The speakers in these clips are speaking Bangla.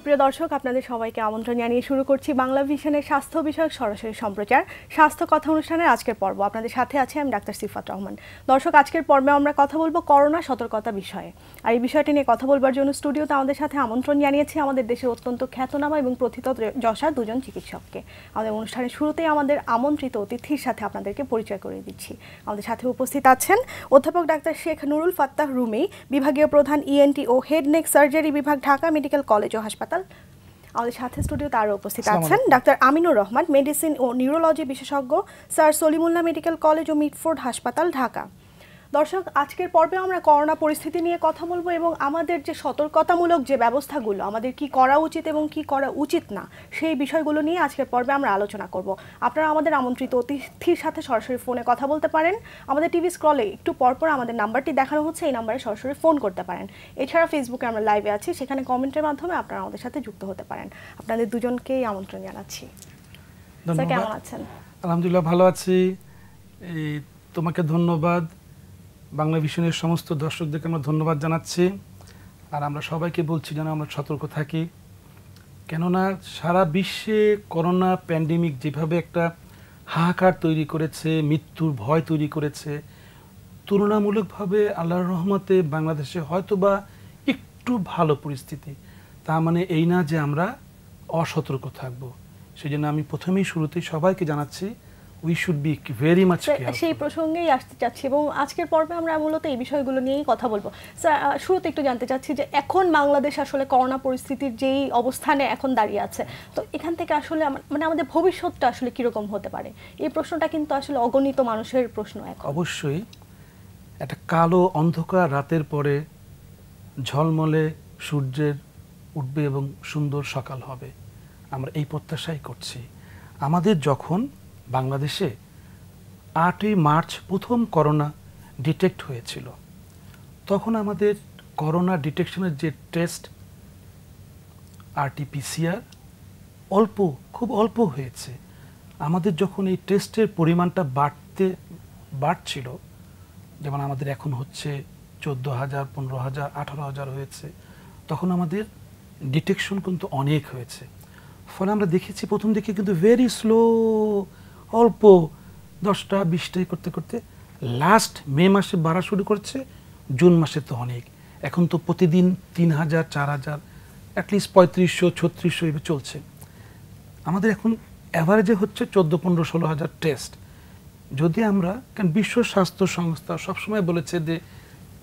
সুপ্রিয় দর্শক, আপনাদের সবাইকে আমন্ত্রণ জানিয়ে শুরু করছি বাংলা ভিশনের স্বাস্থ্য বিষয়ক সরাসরি সম্প্রচার স্বাস্থ্য কথা অনুষ্ঠানের আজকের পর্ব। আপনাদের সাথে আছি আমি ডাক্তার সিফাত রহমান। দর্শক, আজকের পর্বে আমরা কথা বলবো করোনা সতর্কতা বিষয়ে। আর এই বিষয়টি নিয়ে কথা বলবার জন্য স্টুডিওতে আমাদের সাথে আমন্ত্রণ জানিয়েছি আমাদের দেশের অত্যন্ত খ্যাতনামা এবং প্রথিতযশা দুজন চিকিৎসককে। আমাদের অনুষ্ঠানের শুরুতেই আমাদের আমন্ত্রিত অতিথির সাথে আপনাদেরকে পরিচয় করে দিচ্ছি। আমাদের সাথে উপস্থিত আছেন অধ্যাপক ডাক্তার শেখ নুরুল ফাত্তাহ রুমি, বিভাগীয় প্রধান ইএনটি ও হেড নেক সার্জারি বিভাগ, ঢাকা মেডিকেল কলেজ ও হাসপাতাল। আমাদের সাথে স্টুডিওতে আরও উপস্থিত আছেন ডাক্তার আমিনুর রহমান, মেডিসিন ও নিউরোলজি বিশেষজ্ঞ, স্যার সলিমুল্লাহ মেডিকেল কলেজ ও মিডফোর্ড হাসপাতাল, ঢাকা। দর্শক, আজকের পর্বে আমরা করোনা পরিস্থিতি নিয়ে কথা বলবো এবং আমাদের যে সতর্কতামূলক যে ব্যবস্থাগুলো আমাদের কি করা উচিত এবং কি করা উচিত না সেই বিষয়গুলো নিয়ে আজকের পর্বে আমরা আলোচনা করব। আপনারা আমাদের আমন্ত্রিত অতিথির সাথে সরাসরি ফোনে কথা বলতে পারেন। আমাদের টিভি স্ক্রলে একটু পরপর আমাদের নাম্বারটি দেখানো হচ্ছে, এই নাম্বারে সরাসরি ফোন করতে পারেন। এছাড়া ফেসবুকে আমরা লাইভে আছি, সেখানে কমেন্টের মাধ্যমে আপনারা আমাদের সাথে যুক্ত হতে পারেন। আপনাদের দুজনকেই আমন্ত্রণ জানাচ্ছি। স্যার, কেমন আছেন? আলহামদুলিল্লাহ, ভালো আছি। তোমাকে ধন্যবাদ, বাংলা ভিশনের সমস্ত দর্শকদেরকে আমরা ধন্যবাদ জানাচ্ছি। আর আমরা সবাইকে বলছি যেন আমরা সতর্ক থাকি, কেননা সারা বিশ্বে করোনা প্যান্ডেমিক যেভাবে একটা হাহাকার তৈরি করেছে, মৃত্যুর ভয় তৈরি করেছে, তুলনামূলকভাবে আল্লাহর রহমতে বাংলাদেশে হয়তোবা একটু ভালো পরিস্থিতি। তা মানে এই না যে আমরা অসতর্ক থাকব। সেই জন্য আমি প্রথমেই শুরুতেই সবাইকে জানাচ্ছি we should be very much careful. সেই প্রসঙ্গেই আসতে চাচ্ছি এবং আজকের পর্বে আমরা মূলত এই বিষয়গুলো নিয়েই কথা বলবো। স্যার, শুরুতে একটু জানতে চাচ্ছি যে এখন বাংলাদেশ আসলে করোনা পরিস্থিতির যেই অবস্থানে এখন দাঁড়িয়ে আছে, তো এখান থেকে আসলে মানে আমাদের ভবিষ্যৎটা আসলে কীরকম হতে পারে, এই প্রশ্নটা কিন্তু আসলে অগণিত মানুষের প্রশ্ন। এখন অবশ্যই একটা কালো অন্ধকার রাতের পরে ঝলমলে সূর্যের উঠবে এবং সুন্দর সকাল হবে, আমরা এই প্রত্যাশাই করছি। আমাদের যখন বাংলাদেশে 8ই মার্চ প্রথম করোনা ডিটেক্ট হয়েছিল, তখন আমাদের করোনা ডিটেকশনের যে টেস্ট RT-PCR খুব অল্প হয়েছে। আমাদের যখন এই টেস্টের পরিমাণটা বাড়ছিল, যেমন আমাদের এখন হচ্ছে 14,000, 15,000, 18,000 হয়েছে, তখন আমাদের ডিটেকশন কিন্তু অনেক হয়েছে। ফলে আমরা দেখেছি প্রথম দিকে কিন্তু ভেরি স্লো, অল্প 10টা 20টাই করতে করতে লাস্ট মে মাসে বাড়া শুরু করছে, জুন মাসে তো অনেক, এখন তো প্রতিদিন 3,000, 4,000, অ্যাটলিস্ট 3500, 3600 এভাবে চলছে। আমাদের এখন অ্যাভারেজে হচ্ছে 14, 15, 16,000 টেস্ট। যদি আমরা, কারণ বিশ্ব স্বাস্থ্য সংস্থা সবসময় বলেছে যে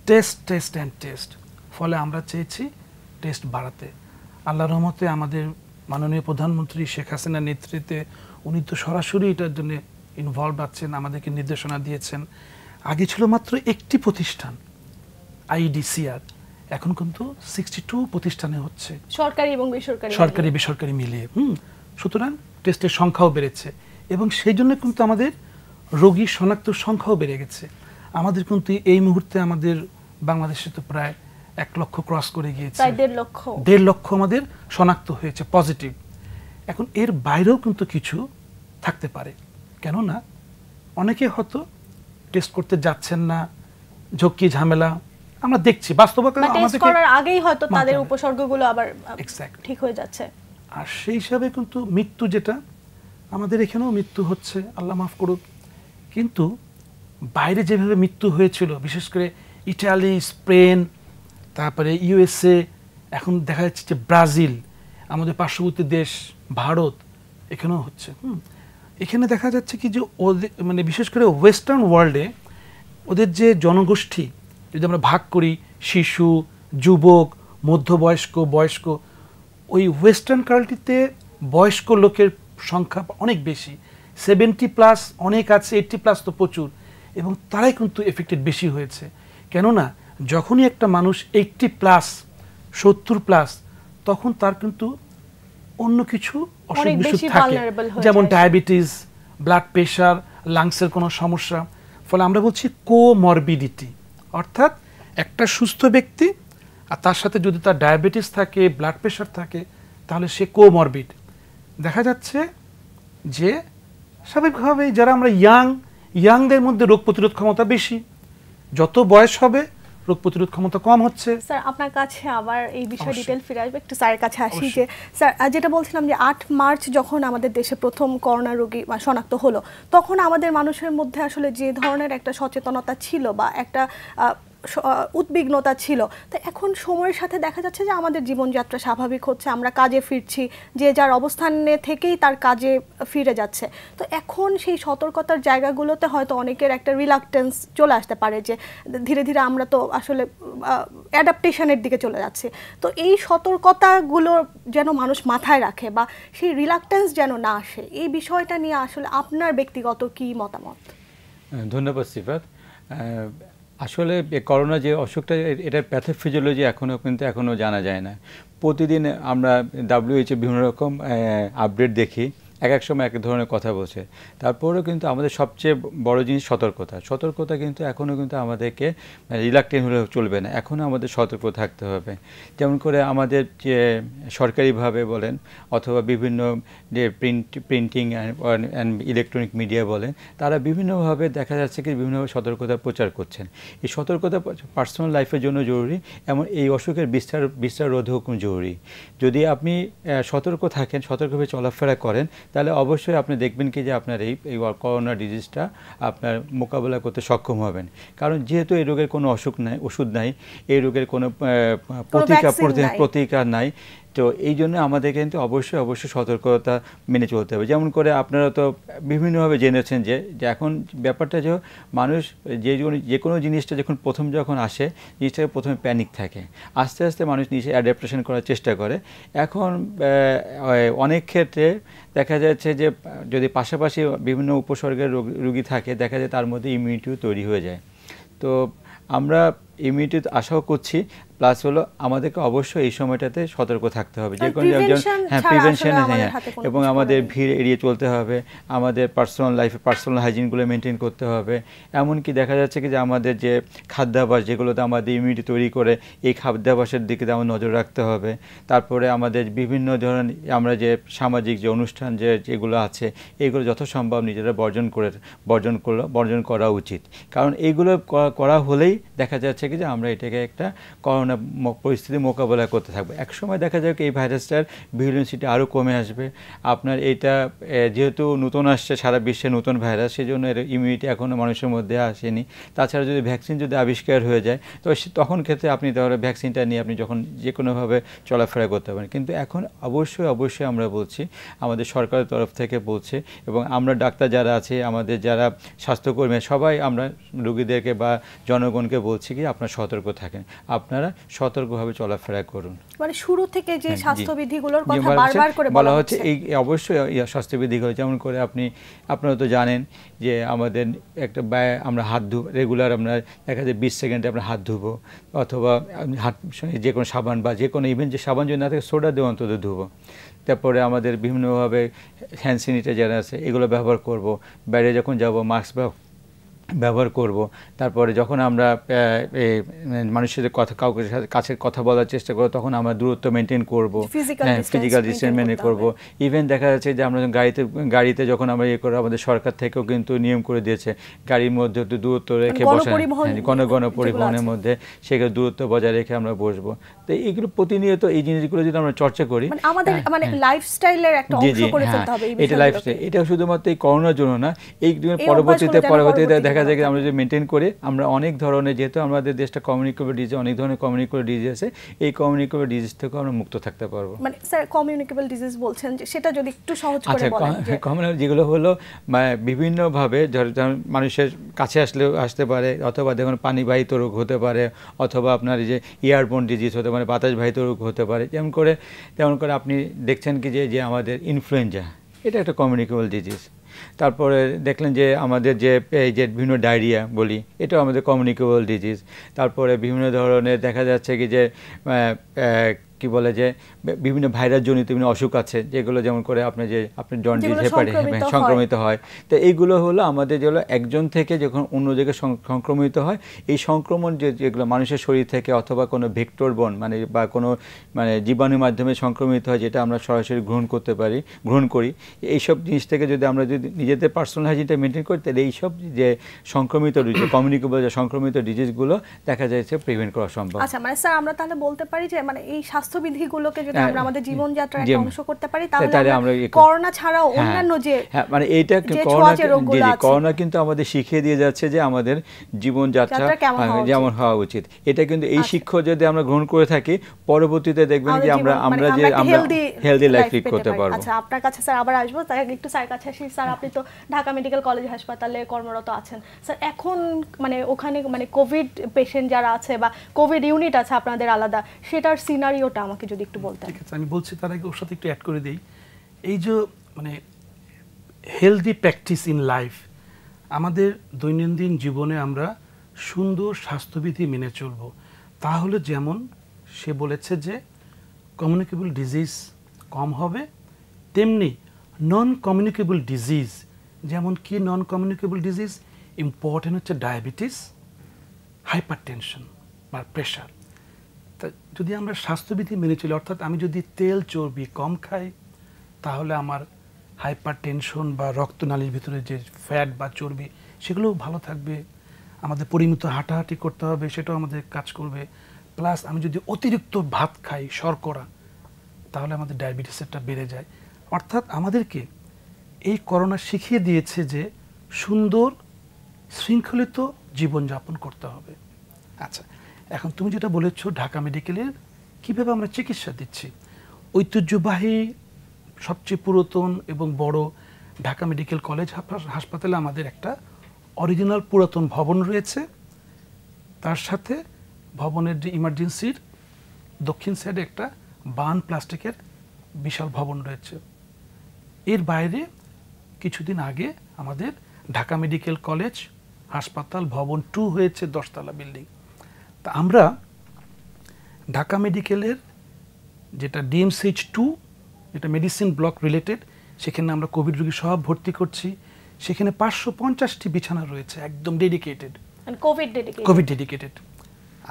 টেস্ট টেস্ট অ্যান্ড টেস্ট, ফলে আমরা চেয়েছি টেস্ট বাড়াতে। আল্লাহর রহমতে আমাদের মাননীয় প্রধানমন্ত্রী শেখ হাসিনার নেতৃত্বে উনি তো সরাসরি এটার জন্য ইনভলভ আছেন, আমাদেরকে নির্দেশনা দিয়েছেন। আগে ছিল মাত্র একটি প্রতিষ্ঠান IDCR, এখন কিন্তু 62 প্রতিষ্ঠানে হচ্ছে, সরকারি বেসরকারি মিলিয়ে। সুতরাং টেস্টের সংখ্যাও বেড়েছে এবং সেই জন্য কিন্তু আমাদের রোগী শনাক্ত সংখ্যাও বেড়ে গেছে। আমাদের কিন্তু এই মুহূর্তে আমাদের বাংলাদেশে তো প্রায় 1 লক্ষ ক্রস করে গিয়েছে, 1.5 লক্ষ আমাদের শনাক্ত হয়েছে পজিটিভ। এখন এর বাইরেও কিন্তু কিছু থাকতে পারে, কেননা অনেকে হয়তো টেস্ট করতে যাচ্ছেন না, ঝক্কি ঝামেলা আমরা দেখছি বাস্তবতা, টেস্ট করার আগেই হয়তো তাদের উপসর্গগুলো আবার ঠিক হয়ে যাচ্ছে। আর সেই হিসাবে কিন্তু মৃত্যু, যেটা আমাদের এখানেও মৃত্যু হচ্ছে, আল্লাহ মাফ করুক, কিন্তু বাইরে যেভাবে মৃত্যু হয়েছিল, বিশেষ করে ইটালি, স্পেন, তারপরে USA, এখন দেখা যাচ্ছে যে ব্রাজিল, আমাদের পার্শ্ববর্তী দেশ ভারত, এখানেও হচ্ছে। এখানে দেখা যাচ্ছে কি যে ওদের মানে বিশেষ করে ওয়েস্টার্ন ওয়ার্ল্ডে ওদের যে জনগোষ্ঠী যদি আমরা ভাগ করি, শিশু, যুবক, মধ্যবয়স্ক, বয়স্ক, ওই ওয়েস্টার্ন কান্ট্রিতে বয়স্ক লোকের সংখ্যা অনেক বেশি, 70+ অনেক আছে, 80+ তো প্রচুর, এবং তারাই কিন্তু এফেক্টেড বেশি হয়েছে। কেননা যখনই একটা মানুষ 80+, 70+, তখন তার কিন্তু অন্য কিছু অসুখ বিসুখ থাকে, যেমন ডায়াবেটিস, ব্লাড প্রেশার, লাংসের কোনো সমস্যা। ফলে আমরা বলছি কোমরবিডিটি, অর্থাৎ একটা সুস্থ ব্যক্তি আর তার সাথে যদি তার ডায়াবেটিস থাকে, ব্লাড প্রেশার থাকে, তাহলে সে কোমরবিড। দেখা যাচ্ছে যে স্বাভাবিকভাবেই যারা আমরা ইয়াংদের মধ্যে রোগ প্রতিরোধ ক্ষমতা বেশি, যত বয়স হবে রোগ প্রতিরোধ ক্ষমতা কম হচ্ছে। স্যার আপনার কাছে আবার এই বিষয়ে ডিটেল ফিরে আসবে, একটু স্যারের কাছে আসি। যে স্যার যেটা বলছিলাম যে 8 মার্চ যখন আমাদের দেশে প্রথম করোনা রোগী শনাক্ত হলো, তখন আমাদের মানুষের মধ্যে আসলে যে ধরনের একটা সচেতনতা ছিল বা একটা উদ্বিগ্নতা ছিল, তো এখন সময়ের সাথে দেখা যাচ্ছে যে আমাদের জীবনযাত্রা স্বাভাবিক হচ্ছে, আমরা কাজে ফিরছি, যে যার অবস্থানে থেকেই তার কাজে ফিরে যাচ্ছে। তো এখন সেই সতর্কতার জায়গাগুলোতে হয়তো অনেকের একটা রিলাক্টেন্স চলে আসতে পারে, যে ধীরে ধীরে আমরা তো আসলে অ্যাডাপ্টেশনের দিকে চলে যাচ্ছি। তো এই সতর্কতাগুলো যেন মানুষ মাথায় রাখে বা সেই রিলাক্টেন্স যেন না আসে, এই বিষয়টা নিয়ে আসলে আপনার ব্যক্তিগত কি মতামত? ধন্যবাদ সিফাত। আসলে করোনা যে অসুখটা, এটার প্যাথোফিজিওলজি এখনও জানা যায় না। প্রতিদিন আমরা WHO বিভিন্ন রকম আপডেট দেখি, এক সময় এক ধরনের কথা বলছে। তারপরেও কিন্তু আমাদের সবচেয়ে বড় জিনিস সতর্কতা কিন্তু এখনও কিন্তু আমাদেরকে রিলাক্টেন্ট হলে চলবে না, এখনও আমাদের সতর্ক থাকতে হবে। যেমন করে আমাদের যে সরকারিভাবে বলেন অথবা বিভিন্ন যে প্রিন্টিং অ্যান্ড ইলেকট্রনিক মিডিয়া বলেন, তারা বিভিন্নভাবে দেখা যাচ্ছে কি বিভিন্নভাবে সতর্কতা প্রচার করছেন। এই সতর্কতা পার্সোনাল লাইফের জন্য জরুরি, এমন এই অসুখের বিস্তার রোধও খুব জরুরি। যদি আপনি সতর্ক থাকেন, সতর্কভাবে চলাফেরা করেন, তাহলে অবশ্যই আপনি দেখবেন কি যে আপনার এই করোনা ডিজিজটা আপনার মোকাবেলা করতে সক্ষম হবেন। কারণ যেহেতু এই রোগের কোনো ওষুধ নাই, এই রোগের কোনো প্রতিকার নাই, তো এই জন্য আমাদের কিন্তু অবশ্যই সতর্কতা মেনে চলতে হবে। যেমন করে আপনারা তো বিভিন্নভাবে জেনেছেন যে এখন ব্যাপারটা যে মানুষ যে কোনো জিনিসটা যখন আসে, জিনিসটাকে প্রথমে প্যানিক থাকে, আস্তে আস্তে মানুষ নিজে অ্যাডাপ্টেশন করার চেষ্টা করে। এখন অনেক ক্ষেত্রে দেখা যাচ্ছে যে যদি পাশাপাশি বিভিন্ন উপসর্গের রোগী থাকে, দেখা যায় তার মধ্যে ইমিউনিটিও তৈরি হয়ে যায়। তো আমরা ইমিউনিটি আশাও করছি, প্লাস হলো আমাদেরকে অবশ্যই এই সময়টাতে সতর্ক থাকতে হবে, যে কোনো প্রিভেনশন, এবং আমাদের ভিড় এড়িয়ে চলতে হবে, আমাদের পার্সোনাল হাইজিনগুলো মেনটেন করতে হবে। এমনকি দেখা যাচ্ছে কি যে আমাদের যে খাদ্যাভ্যাস, যেগুলোতে আমাদের ইমিউনিটি তৈরি করে, এই খাদ্যাভ্যাসের দিকে আমার নজর রাখতে হবে। তারপরে আমাদের বিভিন্ন ধরনের আমরা যে সামাজিক যে অনুষ্ঠান যেগুলো আছে, এইগুলো যথাসম্ভব নিজেরা বর্জন করা উচিত। কারণ এইগুলো করা হলেই দেখা যাচ্ছে কি যে আমরা এটাকে একটা করোনা পরিস্থিতি মোকাবেলা করতে থাকবো। একসময় দেখা যাবে এই ভাইরাসটার ভিরুলেন্সিটি আরও কমে আসবে। আপনার এইটা যেহেতু নতুন আসছে, সারা বিশ্বে নতুন ভাইরাস, সেই জন্য এর ইমিউনিটি এখনও মানুষের মধ্যে আসেনি। তাছাড়া যদি ভ্যাকসিন যদি আবিষ্কার হয়ে যায়, তো তখন ক্ষেত্রে আপনি তাহলে ভ্যাকসিনটা নিয়ে আপনি যখন যে কোনোভাবে চলাফেরা করতে পারেন। কিন্তু এখন অবশ্যই আমরা বলছি, আমাদের সরকারের তরফ থেকে বলছে, এবং আমরা ডাক্তার যারা আছে, আমাদের যারা স্বাস্থ্যকর্মী, সবাই আমরা রোগীদেরকে বা জনগণকে বলছি কি আপনারা সতর্ক থাকেন, আপনারা সতর্কভাবে চলাফেরা করুন। মানে শুরু থেকে যে স্বাস্থ্যবিধিগুলোর কথা বারবার করে বলা হচ্ছে, এই অবশ্যই স্বাস্থ্যবিধিগুলো, যেমন করে আপনারা তো জানেন যে আমাদের একটা আমরা হাত রেগুলার আমরা দেখা যায় 20 সেকেন্ডে আমরা হাত ধুবো, অথবা হাত যে কোনো সাবান বা যে কোনো ইভেন যে সাবান যদি না থাকে সোডা দিয়ে অন্তত ধুবো। তারপরে আমাদের বিভিন্নভাবে হ্যান্ড স্যানিটাইজার আছে, এগুলো ব্যবহার করব। বাইরে যখন যাব মাস্ক ব্যবহার করব। তারপরে যখন আমরা মানুষের কাউকে কাছে কথা বলার চেষ্টা করব, তখন আমরা দূরত্ব মেনটেন করব, ফিজিক্যাল ডিস্টেন্স মেনটেন করব। ইভেন দেখা যাচ্ছে যে আমরা গাড়িতে যখন আমরা করবো, আমাদের সরকার থেকেও কিন্তু নিয়ম করে দিয়েছে, গাড়ির মধ্যে একটু দূরত্ব রেখে বসা, গণপরিবহনের মধ্যে সেখানে দূরত্ব বজায় রেখে আমরা বসবো। তো এইগুলো প্রতিনিয়ত এই জিনিসগুলো যদি আমরা চর্চা করি, আমাদের লাইফস্টাইলের একটা অংশ করে ফেলতে হবে। এটা লাইফস্টাইল, এটা শুধুমাত্র এই করোনার জন্য না, এই পরবর্তীতে দেখা যায় আমরা যদি মেনটেন করি, আমরা অনেক ধরনের, যেহেতু আমাদের দেশটা কমিউনিকেবল ডিজিজ, অনেক ধরনের কমিউনিকেবল ডিজিজ আছে, এই কমিউনিকেবল ডিজিজ থেকে আমরা মুক্ত থাকতে পারবো। মানে স্যার কমিউনিকেবল ডিজিজ বলছেন, যে সেটা যদি একটু সহজ করে বলেন। কমিউনিকেবল যেগুলো হলো বিভিন্নভাবে মানুষের কাছে আসতে পারে, অথবা দেখুন পানিবাহিত রোগ হতে পারে, অথবা আপনার যে এয়ারবোর্ন ডিজিজ হতে পারে, বাতাসবাহিত রোগ হতে পারে। যেমন করে আপনি দেখছেন কি যে আমাদের ইনফ্লুয়েঞ্জা, এটা একটা কমিউনিকেবল ডিজিজ। তারপরে দেখলেন যে আমাদের যে বিভিন্ন ডায়রিয়া বলি, এটাও আমাদের কমিউনিকেবল ডিজিজ। তারপরে বিভিন্ন ধরনের দেখা যাচ্ছে কি যে কি বলে যে বিভিন্ন ভাইরাস জনিত বিভিন্ন অসুখ আছে যেগুলো যেমন করে আপনার জন্ডিস হেপাটাইটিস সংক্রমিত হয়। তো এইগুলো হলো আমাদের যেগুলো একজন থেকে যখন অন্য জায়গায় সংক্রমিত হয়, এই সংক্রমণ যেগুলো মানুষের শরীর থেকে অথবা কোনো ভেক্টর বন বা কোনো জীবাণুর মাধ্যমে সংক্রমিত হয়, যেটা আমরা সরাসরি গ্রহণ করি, এইসব জিনিস থেকে যদি আমরা নিজেদের পার্সোনাল হাইজিনটা মেনটেন করি, তাহলে এইসব যে সংক্রমিত কমিউনিকেবল যে সংক্রমিত ডিজিজগুলো দেখা যাচ্ছে প্রিভেন্ট করা সম্ভব। আচ্ছা, স্যার আমরা তাহলে বলতে পারি যে এই স্বাস্থ্যবিধিগুলোকে যদি আমরা আমাদের জীবনযাত্রার একটা অংশ করতে পারি, তাহলে আমরা করোনা ছাড়াও অন্যান্য যে এইটা করোনা কিন্তু আমাদের শিখিয়ে দিয়ে যাচ্ছে যে আমাদের জীবনযাত্রা যেমন হওয়া উচিত। এটা কিন্তু এই শিক্ষা যদি আমরা গ্রহণ করে থাকি, পরবর্তীতে দেখবেন যে আমরা হেলদি লাইফ লিড করতে পারবো। আচ্ছা, আপনার কাছে স্যার আবার আসবো, তাই একটু স্যার কাছে আসি। স্যার, আপনি তো ঢাকা মেডিকেল কলেজ হাসপাতালে কর্মরত আছেন। স্যার, এখন ওখানে কোভিড পেশেন্ট যারা আছে বা কোভিড ইউনিট আছে আপনাদের আলাদা, সেটার সিনারিওটা আমাকে যদি একটু বলতেন। ঠিক আছে, আমি বলছি, তার আগে ওর সাথে একটু অ্যাড করে দেই। এই যে হেলদি প্র্যাকটিস ইন লাইফ, আমাদের দৈনন্দিন জীবনে আমরা সুন্দর স্বাস্থ্যবিধি মেনে চলব, তাহলে যেমন সে বলেছে যে কমিউনিকেবল ডিজিজ কম হবে, তেমনি নন কমিউনিকেবল ডিজিজ, যেমন কি নন কমিউনিকেবল ডিজিজ ইম্পর্টেন্ট হচ্ছে ডায়াবেটিস, হাইপারটেনশন বা প্রেশার। তা যদি আমরা স্বাস্থ্যবিধি মেনে চলি, অর্থাৎ আমি যদি তেল চর্বি কম খাই, তাহলে আমার হাইপারটেনশন বা রক্তনালীর ভিতরে যে ফ্যাট বা চর্বি সেগুলোও ভালো থাকবে। আমাদের পরিমিত হাঁটাহাঁটি করতে হবে, সেটাও আমাদের কাজ করবে। প্লাস আমি যদি অতিরিক্ত ভাত খাই, শর্করা, তাহলে আমাদের ডায়াবেটিসটা বেড়ে যায়। অর্থাৎ আমাদেরকে এই করোনা শিখিয়ে দিয়েছে যে সুন্দর শৃঙ্খলিত জীবনযাপন করতে হবে। আচ্ছা, এখন তুমি যেটা বলেছ ঢাকা মেডিকেলের কীভাবে আমরা চিকিৎসা দিচ্ছি, ঐতিহ্যবাহী সবচেয়ে পুরাতন এবং বড় ঢাকা মেডিকেল কলেজ হাসপাতালে আমাদের একটা অরিজিনাল পুরাতন ভবন রয়েছে, তার সাথে ভবনের যে ইমার্জেন্সির দক্ষিণ সাইডে একটা বান প্লাস্টিকের বিশাল ভবন রয়েছে। এর বাইরে কিছুদিন আগে আমাদের ঢাকা মেডিকেল কলেজ হাসপাতাল ভবন 2 হয়েছে, 10তলা বিল্ডিং। তা আমরা ঢাকা মেডিকেলের যেটা DMCH2, যেটা মেডিসিন ব্লক রিলেটেড, সেখানে আমরা কোভিড রোগী সব ভর্তি করছি। সেখানে 550টি বিছানা রয়েছে, একদম ডেডিকেটেড, কোভিড ডেডিকেটেড।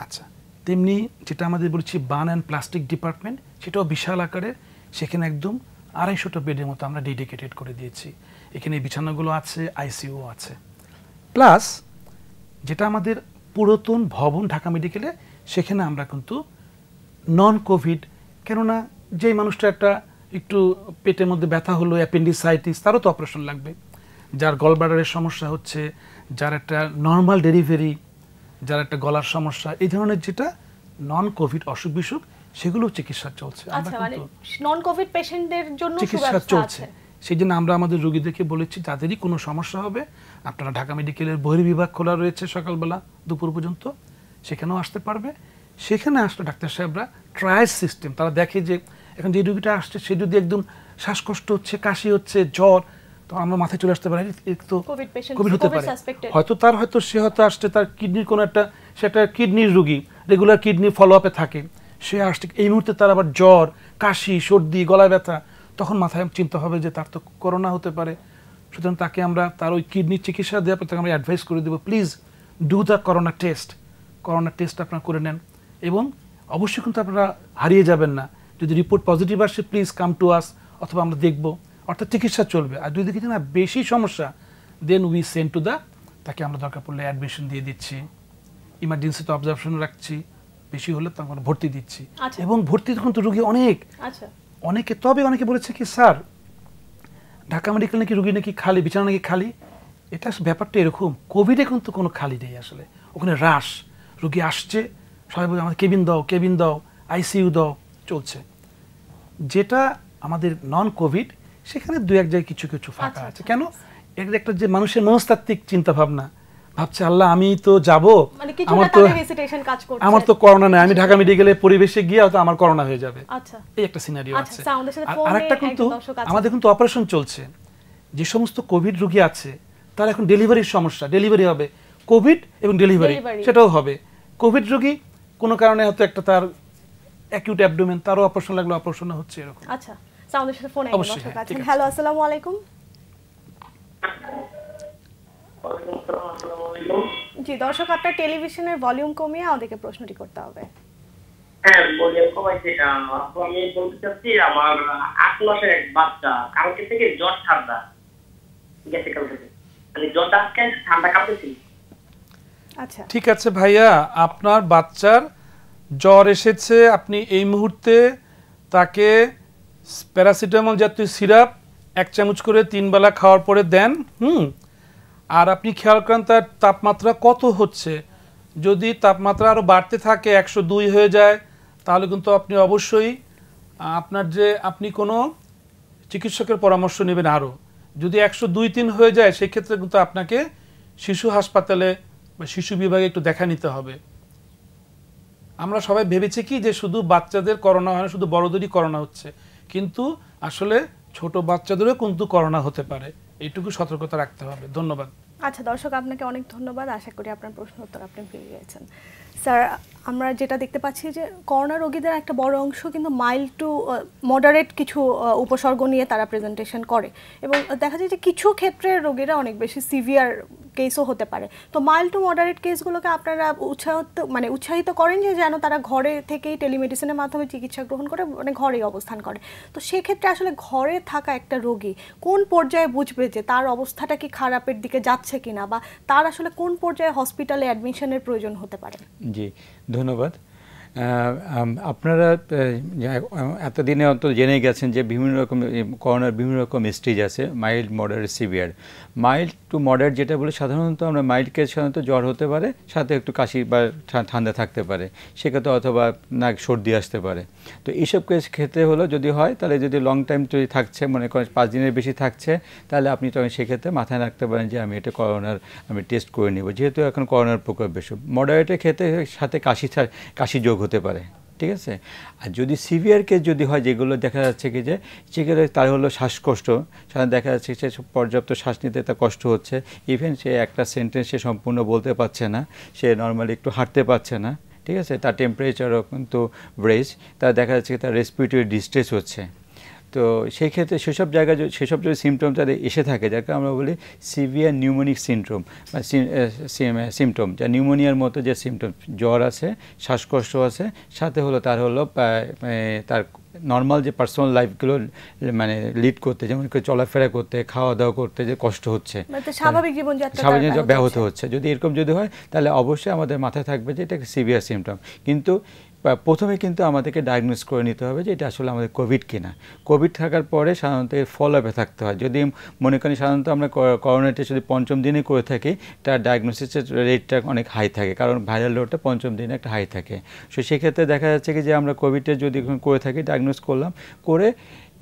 আচ্ছা, তেমনি যেটা আমাদের বলছি বান অ্যান্ড প্লাস্টিক ডিপার্টমেন্ট, সেটাও বিশাল আকারের, সেখানে একদম 250টা বেডের মতো আমরা ডেডিকেটেড করে দিয়েছি। এখানে বিছানাগুলো আছে, ICU আছে। প্লাস যেটা আমাদের পুরাতন ভবন ঢাকা মেডিকেলে, সেখানে আমরা কিন্তু নন কোভিড, কেননা যেই মানুষটা একটু পেটের মধ্যে ব্যথা হলো, অ্যাপেন্ডিসাইটিস, তারও তো অপারেশন লাগবে, যার গলব্লাডারের সমস্যা হচ্ছে, যার একটা নর্মাল ডেলিভারি, যার একটা গলার সমস্যা, এই ধরনের যেটা নন কোভিড অসুখ বিসুখ, সেগুলো চিকিৎসা চলছে। আচ্ছা, মানে নন কোভিড পেশেন্টদের জন্য চিকিৎসা চলছে। সেই জন্য আমরা আমাদের রোগীদেরকে বলেছি, যাদেরই কোনো সমস্যা হবে, আপনারা ঢাকা মেডিকেলের বহির্বিভাগ খোলা রয়েছে সকালবেলা দুপুর পর্যন্ত, সেখানেও আসতে পারবে। সেখানে আসলে ডাক্তার সাহেবরা ট্রায়াল সিস্টেম, তারা দেখে যে এখন যে রোগীটা আসছে সে যদি একদম শ্বাসকষ্ট হচ্ছে, কাশি হচ্ছে, জ্বর, তো আমরা মাথায় চলে আসতে পারি তো কোভিড হতে পারে। হয়তো সে আসছে, তার কিডনির কোনো সেটা কিডনির রোগী, রেগুলার কিডনি ফলো আপে থাকে, সে আসছে, এই মুহূর্তে তার আবার জ্বর, কাশি, সর্দি, গলায় ব্যথা, তখন মাথায় চিন্তা হবে যে তার তো করোনা হতে পারে। সুতরাং তাকে আমরা তার ওই কিডনির চিকিৎসা দেওয়ার পর তাকে আমরা অ্যাডভাইস করে দেবো, please do the corona test, corona test আপনারা করে নেন, এবং অবশ্যই কিন্তু আপনারা হারিয়ে যাবেন না। যদি রিপোর্ট পজিটিভ আসে, প্লিজ কাম টু আস, অথবা আমরা দেখব, অর্থাৎ চিকিৎসা চলবে। আর যদি দেখি না বেশি সমস্যা, দেন উই সেন্ড টু তাকে আমরা দরকার পড়লে অ্যাডমিশন দিয়ে দিচ্ছি, ইমার্জেন্সিতে অবজারভেশন রাখছি, বেশি হলে তো আমরা ভর্তি দিচ্ছি। এবং ভর্তি তখন তো রোগী অনেকে বলেছে কি, স্যার ঢাকা মেডিকেল নাকি রোগী নাকি খালি, বিছানা নাকি খালি। এটা ব্যাপারটা এরকম, কোভিডে কিন্তু কোনো খালি নেই আসলে, ওখানে রাশ রোগী আসছে, সবাই বলে আমাদের কেবিন দাও, ICU দাও, চলছে। যেটা আমাদের নন কোভিড, সেখানে 2-1 জায়গায় কিছু ফাঁকা আছে। কেন? একটা যে মানুষের মনস্তাত্ত্বিক চিন্তা ভাবনা, ভাবছে আল্লাহ আমি তো যাব, আমার তো করোনা নেই, আমি ঢাকা মেডিকেলে পরিবেশে গিয়ে হয়তো আমার করোনা হয়ে যাবে, এই একটা সিনারিও আছে। আর একটা কিন্তু আমাদের কিন্তু অপারেশন চলছে, যে সমস্ত কোভিড রোগী আছে তার এখন ডেলিভারির সমস্যা, ডেলিভারি হবে কোভিড এবং ডেলিভারি, সেটাও হবে। কোভিড রোগী কোনো কারণে হয়তো একটা তার অ্যাকিউট অ্যাবডোমেন, তারও অপারেশন লাগলে অপারেশন হচ্ছে এরকম। আচ্ছা, আমাদের সাথে ফোনে অবশ্যই, দর্শক হ্যাঁ, আছেন। ঠিক আছে। হ্যালো, আসসালামু আলাইকুম। জি দর্শক, আপনার টেলিভিশনের ভলিউম কমিয়ে আমাদেরকে প্রশ্নটি করতে হবে। হ্যাঁ, ভলিউম কমাইছি। আমি বলতে চাচ্ছি, আমার 8 মাসের এক বাচ্চা কালকে থেকে জ্বর ঠান্ডা গেছে, কাল থেকে মানে জ্বরটা আজকে ঠান্ডা কাঁপতেছি। আচ্ছা, ঠিক আছে ভাইয়া, আপনার বাচ্চার জ্বর এসেছে, আপনি এই মুহূর্তে তাকে প্যারাসিটামল জাতীয় সিরাপ 1 চামচ করে 3 বেলা খাওয়ার পরে দেন। আর আপনি খেয়াল করেন তার তাপমাত্রা কত হচ্ছে। যদি তাপমাত্রা আরও বাড়তে থাকে, 102 হয়ে যায়, তাহলে কিন্তু আপনি অবশ্যই আপনি কোনো চিকিৎসকের পরামর্শ নেবেন। আরও যদি 102-3 হয়ে যায়, সেক্ষেত্রে কিন্তু আপনাকে শিশু হাসপাতালে বা শিশু বিভাগে একটু দেখা নিতে হবে। আমরা সবাই ভেবেছি কি যে শুধু বাচ্চাদের করোনা হয় না, শুধু বড়দেরই করোনা হচ্ছে, কিন্তু আসলে ছোট বাচ্চাদেরও কিন্তু করোনা হতে পারে। এইটুকু সতর্কতা রাখতে হবে। ধন্যবাদ। আচ্ছা দর্শক, আপনাকে অনেক ধন্যবাদ। আশা করি আপনার প্রশ্ন উত্তর আপনি পেয়ে গেছেন। স্যার, আমরা যেটা দেখতে পাচ্ছি যে করোনা রোগীদের একটা বড় অংশ কিন্তু মাইল্ড টু মডারেট কিছু উপসর্গ নিয়ে তারা প্রেজেন্টেশন করে, এবং দেখা যায় যে কিছু ক্ষেত্রে রোগীরা অনেক বেশি সিভিয়ার কেসও হতে পারে। তো মাইল্ড টু মডারেট কেসগুলোকে আপনারা উৎসাহিত করেন যে যেন তারা ঘরে থেকেই টেলিমেডিসিনের মাধ্যমে চিকিৎসা গ্রহণ করে, মানে ঘরেই অবস্থান করে। তো সেক্ষেত্রে আসলে ঘরে থাকা একটা রোগী কোন পর্যায়ে বুঝবে যে তার অবস্থাটা কি খারাপের দিকে যাচ্ছে কিনা, বা তার আসলে কোন পর্যায়ে হসপিটালে অ্যাডমিশনের প্রয়োজন হতে পারে? জি, ধন্যবাদ। আপনারা এতদিনে অন্তত জেনে গেছেন যে বিভিন্ন রকম করোনার বিভিন্ন রকম স্টেজ আছে, mild, moderate, severe. Mild to moderate যেটা বলে, সাধারণত আমরা মাইল্ড কেস সাধারণত জ্বর হতে পারে, সাথে একটু কাশি বা ঠান্ডা থাকতে পারে, সেক্ষেত্রে অথবা নাক সর্দি আসতে পারে। তো এইসব কেস ক্ষেত্রে হলো যদি হয়, তাহলে যদি লং টাইম যদি থাকছে, মনে করেন 5 দিনের বেশি থাকছে, তাহলে আপনি তখন সেক্ষেত্রে মাথায় রাখতে পারেন যে আমি এটা করোনার টেস্ট করে নেব, যেহেতু এখন করোনার প্রকোপ বেশি। মডারেটের ক্ষেত্রে সাথে কাশি যোগ হতে পারে, ঠিক আছে। আর যদি সিভিয়ার কেস যদি হয়, যেগুলো দেখা যাচ্ছে কি যে সেক্ষেত্রে তার হলো শ্বাসকষ্ট, সাধারণত দেখা যাচ্ছে সে পর্যাপ্ত শ্বাস নিতে তার কষ্ট হচ্ছে, ইভেন সে একটা সেন্টেন্স সে সম্পূর্ণ বলতে পারছে না, সে নর্মালি একটু হাঁটতে পারছে না, ঠিক আছে। তার টেম্পারেচারও কিন্তু রেজ, তার দেখা যাচ্ছে তার রেসপিরেটরি ডিস্ট্রেস হচ্ছে। তো সেই ক্ষেত্রে সেসব যদি সিমটম তাদের এসে থাকে, যাকে আমরা বলি সিভিয়ার নিউমোনিক সিনড্রোম বা সিমটম, যা নিউমোনিয়ার মতো যে সিমটম, জ্বর আছে, শ্বাসকষ্ট আছে, সাথে হলো তার নর্মাল যে পার্সোনাল লাইফগুলো মানে লিড করতে, যেমন চলাফেরা করতে, খাওয়া দাওয়া করতে যে কষ্ট হচ্ছে, স্বাভাবিক জীবনযাত্রা ব্যাহত হচ্ছে, যদি এরকম যদি হয়, তাহলে অবশ্যই আমাদের মাথায় থাকবে যে এটা সিভিয়ার সিমটম। কিন্তু প্রথমে কিন্তু আমাদেরকে ডায়াগনোস করে নিতে হবে যে এটা আসলে আমাদের কোভিড কিনা। কোভিড থাকার পরে সাধারণত ফলো আপে থাকতে হয়। যদি মনে করি সাধারণত আমরা করোনা টেস্ট যদি 5ম দিনে করে থাকি, তার ডায়াগনোসিসের রেটটা অনেক হাই থাকে, কারণ ভাইরাল লোডটা 5ম দিনে একটা হাই থাকে। সো সেক্ষেত্রে দেখা যাচ্ছে কি যে আমরা কোভিডে যদি করে থাকি, ডায়াগনোস করলাম, করে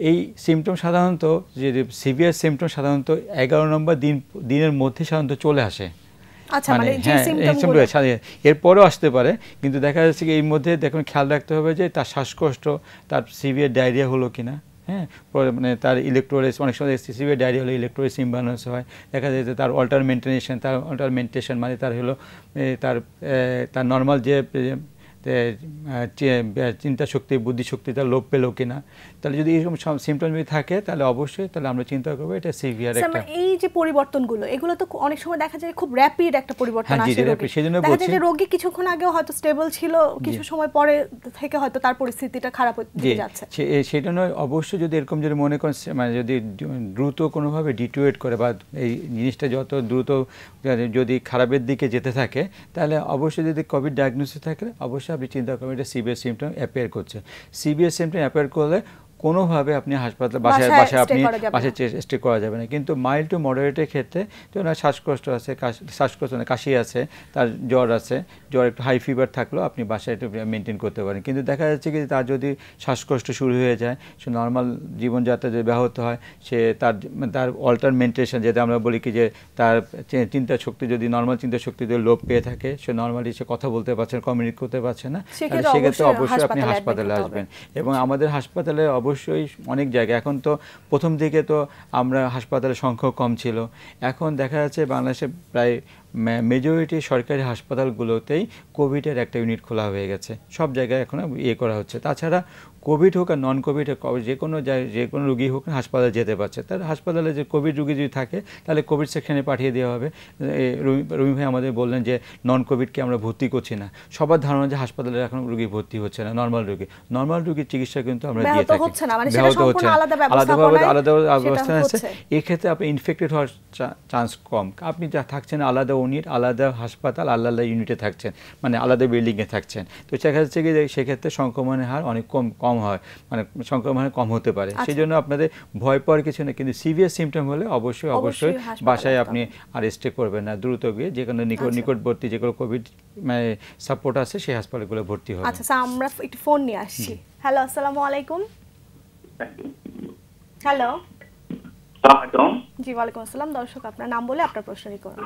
এই সিমটম সাধারণত যে সিভিয়ার সিমটম সাধারণত 11 নম্বর দিনের মধ্যে সাধারণত চলে আসে। এরপরেও আসতে পারে, কিন্তু দেখা যাচ্ছে কি এই মধ্যে দেখুন খেয়াল রাখতে হবে যে তার শ্বাসকষ্ট, তার সিভিয়ার ডায়রিয়া হলো কিনা, হ্যাঁ, মানে তার ইলেকট্রোলাইস, অনেক সময় সিভিয়ার ডায়রিয়া হলে ইলেকট্রোলাইস ইমব্যালেন্স হয়, দেখা যায় যে তার অল্টারমেন্টেশন মানে তার হলো তার নর্মাল যে চিন্তা শক্তি, বুদ্ধিশক্তি তার লোপ পেলো কিনা। তাহলে যদি এরকম সিমটম যদি থাকে, তাহলে অবশ্যই তাহলে আমরা চিন্তা করবো এটা সিভিয়ার একটা। এই যে পরিবর্তনগুলো, এগুলো তো অনেক সময় দেখা যায় খুব র্যাপিড একটা পরিবর্তন আসে। সেজন্য দেখা যায় যে রোগী কিছুক্ষণ আগে হয়তো স্টেবল ছিল, কিছু সময় পরে থেকে হয়তো তার পরিস্থিতিটা খারাপ হয়ে যাচ্ছে। সেটা নয়, অবশ্যই যদি এরকম যদি মনে করেন, মানে যদি দ্রুত কোনোভাবে ডিটোয়েট করে বা এই জিনিসটা যত দ্রুত যদি খারাপের দিকে যেতে থাকে, তাহলে অবশ্যই যদি কোভিড ডায়াগনোসিস থাকে, অবশ্যই আপনি চিন্তা করবেন এটা সিভিয়ার সিমটম অ্যাপিয়ার করছে। সিভিয়ার সিমটম অ্যাপিয়ার করলে কোনোভাবে আপনি হাসপাতালে বাসায় আপনি স্টে করা যাবে না। কিন্তু মাইল্ড টু মডারেটের ক্ষেত্রে যেমন শ্বাসকষ্ট আছে, কাশি আছে, তার জ্বর আছে, জ্বর একটু হাই ফিভার থাকলেও আপনি বাসায় একটু মেনটেন করতে পারেন। কিন্তু দেখা যাচ্ছে কি তার যদি শ্বাসকষ্ট শুরু হয়ে যায়, সে নর্মাল জীবনযাত্রা যদি ব্যাহত হয়, সে তার অল্টারমেন্টেশন, যেটা আমরা বলি কি যে তার চিন্তা শক্তি যদি নর্মাল চিন্তা শক্তি যদি লোপ পেয়ে থাকে, সে নর্মালি সে কথা বলতে পারছে না, কমিউনিকেট করতে পারছে না, সেক্ষেত্রে অবশ্যই আপনি হাসপাতালে আসবেন। এবং আমাদের হাসপাতালে অবশ্যই অনেক জায়গা, এখন তো প্রথম দিকে তো আমরা হাসপাতালের সংখ্যা কম ছিল, এখন দেখা যাচ্ছে বাংলাদেশে প্রায় মেজরিটি সরকারি হাসপাতালগুলোতেই কোভিডের একটা ইউনিট খোলা হয়ে গেছে, সব জায়গায় এখন করা হচ্ছে। তাছাড়া কোভিড হোক আর নন কোভিড হোক, যে কোনো রুগী হোক না হাসপাতালে যেতে পারছে। তার হাসপাতালে যে কোভিড রুগী যদি থাকে তাহলে কোভিড সেকশনে পাঠিয়ে দেওয়া হবে। রুমি ভাই আমাদের বললেন যে নন কোভিডকে আমরা ভর্তি করছি না। সবার ধারণা যে হাসপাতালে এখন রুগী ভর্তি হচ্ছে না, নর্মাল রুগীর চিকিৎসা কিন্তু আমরা দিয়ে থাকি, আলাদা অবস্থা আছে। এক্ষেত্রে আপনি ইনফেক্টেড হওয়ার চান্স কম। আপনি যা থাকছেন আলাদা ইউনিট, আলাদা হাসপাতাল, আলাদা ইউনিটে থাকছেন, মানে আলাদা বিল্ডিংয়ে থাকছেন, তো দেখা যাচ্ছে কি সেক্ষেত্রে সংক্রমণের হার অনেক কম হয়, মানে সংক্রমণ কম হতে পারে। সেই জন্য আপনাদের ভয় পাওয়ার কিছু না, কিন্তু সিভিয়ার সিমটম হলে অবশ্যই বাসায় আপনি আর স্টে করবেন না, দ্রুত গিয়ে যে কোনো নিকটবর্তী যে কোনো কোভিড মানে সাপোর্ট আছে সেই হাসপাতালগুলো ভর্তি হবে। আচ্ছা, আমরা একটু ফোন নিয়ে আসছি। হ্যালো, আসসালামু আলাইকুম। হ্যালো, জি ওয়ালাইকুম আসসালাম। দর্শক আপনার নাম বলে আপনার প্রশ্নটি করুন।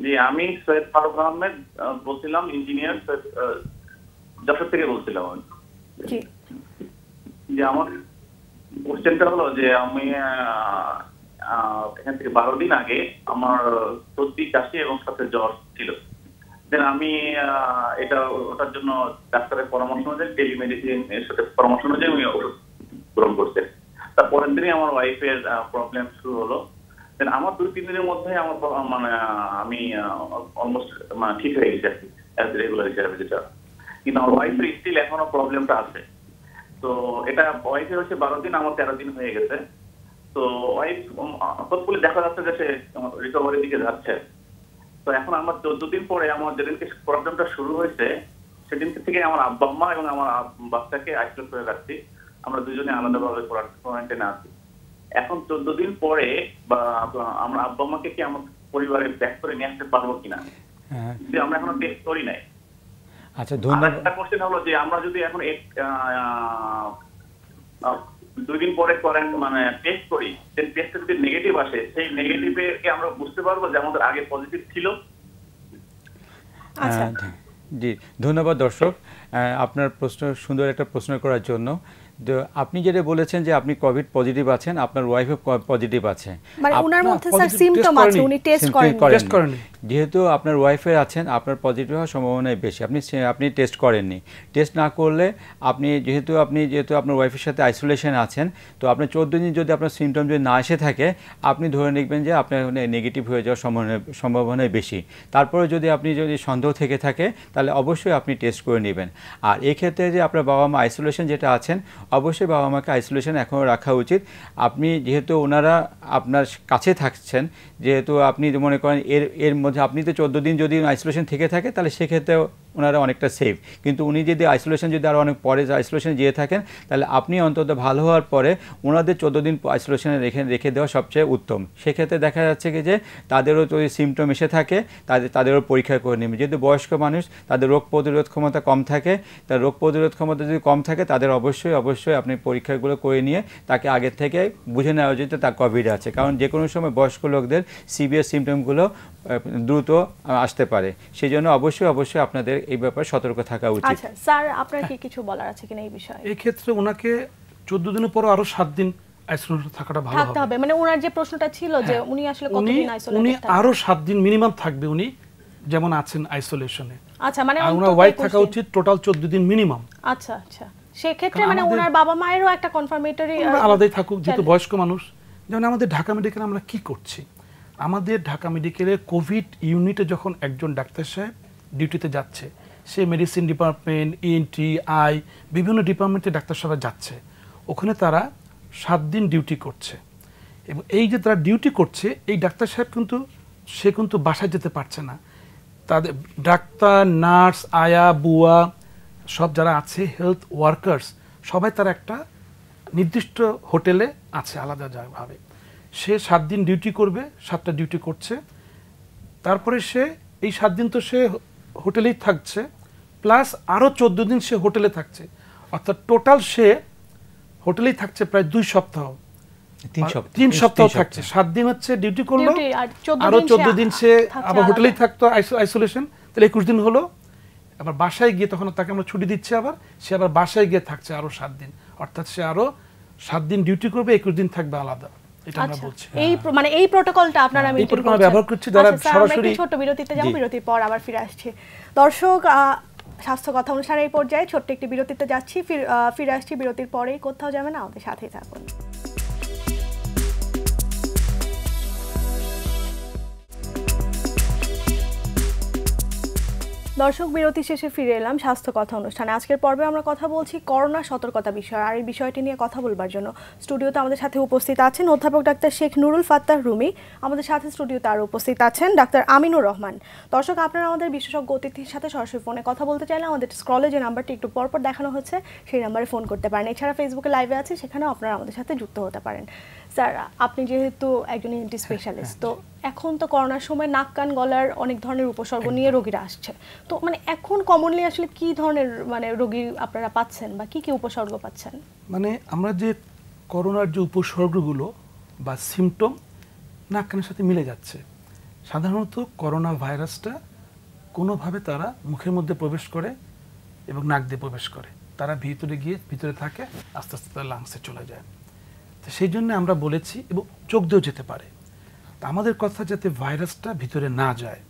জি, আমি সৈয়দ ফারুক আহমেদ বলছিলাম, ইঞ্জিনিয়ার, যশোর থেকে বলছিলাম। জি, যে আমার কোশ্চেনটা হলো যে আমি এখান থেকে 12 দিন আগে আমার সর্দি, কাশি এবং সাথে জ্বর ছিল। দেন আমি ওটার জন্য ডাক্তারের পরামর্শ অনুযায়ী, টেলিমেডিসিন এর সাথে পরামর্শ অনুযায়ী আমি ওষুধ গ্রহণ করছি। তার পরের দিনই আমার ওয়াইফের প্রবলেম শুরু হলো। দেন আমার 2-3 দিনের মধ্যে আমার আমি অলমোস্ট ঠিক হয়ে গেছি আর কি, রেগুলার হিসাবে যেটা। কিন্তু আমার ওয়াইফের স্টিল এখনো প্রবলেমটা আছে। তো এটা ওয়াইফের হচ্ছে 12 দিন, আমার 13 দিন হয়ে গেছে। তো ওয়াইফ তৎপরে দেখা যাচ্ছে যে সে রিকভারির দিকে যাচ্ছে। তো এখন আমার 14 দিন পরে আমার যেদিনকে প্রবলেমটা শুরু হয়েছে সেদিন থেকে আমার আব্বা আম্মা এবং আমার বাচ্চাকে আইসোলেট করে রাখছি। আমরা দুজনে আলাদাভাবে কোয়ারেন্টাইনে আছি। এখন 14 দিন পরে বা আমরা আব্বা আম্মাকে কি আমার পরিবারে ব্যাক করে নিয়ে আসতে পারবো কিনা, যে আমরা এখনো টেস্ট করি নাই। আচ্ছা, ধন্যবাদ। একটা কোশ্চেন হলো যে আমরা যদি এখন 2 দিন পরে টেস্ট করি, সেই টেস্টে যদি নেগেটিভ আসে, সেই নেগেটিভে কি আমরা বুঝতে পারবো যে আমাদের আগে পজিটিভ ছিল? জি, ধন্যবাদ দর্শক আপনার সুন্দর একটা প্রশ্ন করার জন্য। তো আপনি যেটা বলেছেন যে আপনি কোভিড পজিটিভ আছেন, আপনার ওয়াইফও পজিটিভ আছে, মানে ওনার মধ্যে স্যার সিম্পটম আছে, উনি টেস্ট করেন। যেহেতু আপনার ওয়াইফের আছেন, আপনার পজিটিভ হওয়ার সম্ভাবনা বেশি। আপনি টেস্ট করেননি। টেস্ট না করলে আপনি যেহেতু আপনার ওয়াইফের সাথে আইসোলেশন আছেন, তো আপনার 14 দিন যদি আপনার সিমটম যদি না এসে থাকে, আপনি ধরে নিবেন যে আপনার নেগেটিভ হয়ে যাওয়ার সম্ভাবনাই বেশি। তারপরে যদি সন্দেহ থেকে থাকে তাহলে অবশ্যই আপনি টেস্ট করে নেবেন। আর এক্ষেত্রে যে আপনার বাবা মা আইসোলেশন যেটা আছেন, অবশ্যই বাবা মাকে আইসোলেশন এখনও রাখা উচিত। আপনি যেহেতু ওনারা আপনার কাছে থাকছেন, যেহেতু আপনি মনে করেন এর মধ্যে আপনি তো 14 দিন যদি আইসোলেশন থেকে থাকে তাহলে সেক্ষেত্রে ওনারা অনেকটা সেফ। কিন্তু উনি যদি আইসোলেশন যদি আরও অনেক পরে আইসোলেশনে যেয়ে থাকেন, তাহলে আপনি অন্তত ভালো হওয়ার পরে ওনাদের 14 দিন আইসোলেশনে রেখে দেওয়া সবচেয়ে উত্তম। সেক্ষেত্রে দেখা যাচ্ছে কি যে তাদেরও যদি সিমটম এসে থাকে তাদেরও পরীক্ষা করে নেবে। যেহেতু বয়স্ক মানুষ, তাদের রোগ প্রতিরোধ ক্ষমতা কম থাকে, তার রোগ প্রতিরোধ ক্ষমতা যদি কম থাকে তাদের অবশ্যই আপনি পরীক্ষাগুলো করে নিয়ে তাকে আগে থেকে বুঝে নেওয়া উচিত তার কোভিড আছে। কারণ যে কোনো সময় বয়স্ক লোকদের সিভিয়ার সিমটমগুলো দ্রুত আসতে পারে। সেই জন্য অবশ্যই আপনাদের এই ব্যাপারে সতর্ক থাকা উচিত। আচ্ছা স্যার, আপনার কি কিছু বলার আছে কিনা এই বিষয়ে? এই ক্ষেত্রে ওনাকে 14 দিনের পর আরো 7 দিন আইসোলেশন থাকাটা ভালো হবে। মানে ওনার যে প্রশ্নটা ছিল যে উনি আসলে কতদিন আইসোলেশনে উনি আরো 7 দিন মিনিমাম থাকবে, উনি যেমন আছেন আইসোলেশনে। আচ্ছা, মানে ওনার ওয়াইফ থাকা উচিত টোটাল 14 দিন মিনিমাম। আচ্ছা, সেই ক্ষেত্রে মানে ওনার বাবা মায়েরও একটা কনফার্মেটরি আলাদাই থাকুক, যেহেতু বয়স্ক মানুষ। যেমন আমাদের ঢাকা মেডিকেলে আমরা কি করছি, আমাদের ঢাকা মেডিকেলের কোভিড ইউনিটে যখন একজন ডাক্তার সাহেব ডিউটিতে যাচ্ছে, সে মেডিসিন ডিপার্টমেন্ট, ইএনটি, আই, বিভিন্ন ডিপার্টমেন্টে ডাক্তার সাহেব যাচ্ছে, ওখানে তারা 7 দিন ডিউটি করছে। এবং এই যে তারা ডিউটি করছে, এই ডাক্তার সাহেব কিন্তু বাসায় যেতে পারছে না। তাদের ডাক্তার, নার্স, আয়া, বুয়া সব যারা আছে, হেলথ ওয়ার্কার্স, সবাই তারা একটা নির্দিষ্ট হোটেলে আছে আলাদাভাবে। সে 7 দিন ডিউটি করবে, 7টা ডিউটি করছে। তারপরে সে এই 7 দিন তো সে হোটেলেই থাকছে, প্লাস আরও 14 দিন সে হোটেলে থাকছে। অর্থাৎ টোটাল সে হোটেলেই থাকছে প্রায় 2 সপ্তাহ, 3 সপ্তাহ থাকছে। 7 দিন হচ্ছে ডিউটি করলো, আরো 14 দিন সে আবার হোটেলেই থাকতো আইসোলেশন, তাহলে 21 দিন হলো। আবার বাসায় গিয়ে তখন তাকে আমরা ছুটি দিচ্ছি, আবার সে আবার বাসায় গিয়ে থাকছে আরো 7 দিন। অর্থাৎ সে আরো 7 দিন ডিউটি করবে, 21 দিন থাকবে আলাদা। এটা আমরা বলছি। মানে এই প্রোটোকলটা আপনারা এই মেইনটেইন প্রোটোকল করছেন। ব্যবহার করছি যারা আচ্ছা, স্যার, আমরা সরাসরি একটু ছোট বিরতিতে যাব, জি। বিরতির পর আবার ফিরে আসছি। দর্শক, স্বাস্থ্য কথা অনুষ্ঠানের এই পর্যায়ে ছোট্ট একটি বিরতিতে যাচ্ছি, ফিরে আসছি বিরতির পরেই, কোথাও যাবেন না, আমাদের সাথেই থাকুন। দর্শক, বিরতি শেষে ফিরে এলাম স্বাস্থ্য কথা অনুষ্ঠানে। আজকের পর্বে আমরা কথা বলছি করোনা সতর্কতা বিষয়, আর এই বিষয়টি নিয়ে কথা বলবার জন্য স্টুডিওতে আমাদের সাথে উপস্থিত আছেন অধ্যাপক ডাক্তার শেখ নুরুল ফাত্তাহ রুমি। আমাদের সাথে স্টুডিওতে আরও উপস্থিত আছেন ডাক্তার আমিনুর রহমান। দর্শক, আপনারা আমাদের বিশেষজ্ঞ অতিথির সাথে সরাসরি ফোনে কথা বলতে চাইলে আমাদের স্ক্রলে যে নাম্বারটি একটু পরপর দেখানো হচ্ছে সেই নাম্বারে ফোন করতে পারেন। এছাড়া ফেসবুকে লাইভে আছে, সেখানেও আপনারা আমাদের সাথে যুক্ত হতে পারেন। স্যার, আপনি যেহেতু একজন ইএনটি স্পেশালিস্ট, তো এখন তো করোনার সময় নাক কান গলার অনেক ধরনের উপসর্গ নিয়ে রোগীরা আসছে, তো মানে এখন কমনলি আসলে কি ধরনের মানে রোগী আপনারা পাচ্ছেন বা কি কি উপসর্গ পাচ্ছেন? মানে আমরা যে করোনার যে উপসর্গগুলো বা সিমটম নাক কানের সাথে মিলে যাচ্ছে। সাধারণত করোনা ভাইরাসটা কোনোভাবে তারা মুখের মধ্যে প্রবেশ করে এবং নাক দিয়ে প্রবেশ করে, তারা ভিতরে থাকে, আস্তে আস্তে তারা লাংসে চলে যায়। তো সেই জন্য আমরা বলেছি, এবং চোখ দিয়েও যেতে পারে। তা আমাদের কথা যাতে ভাইরাসটা ভিতরে না যায়।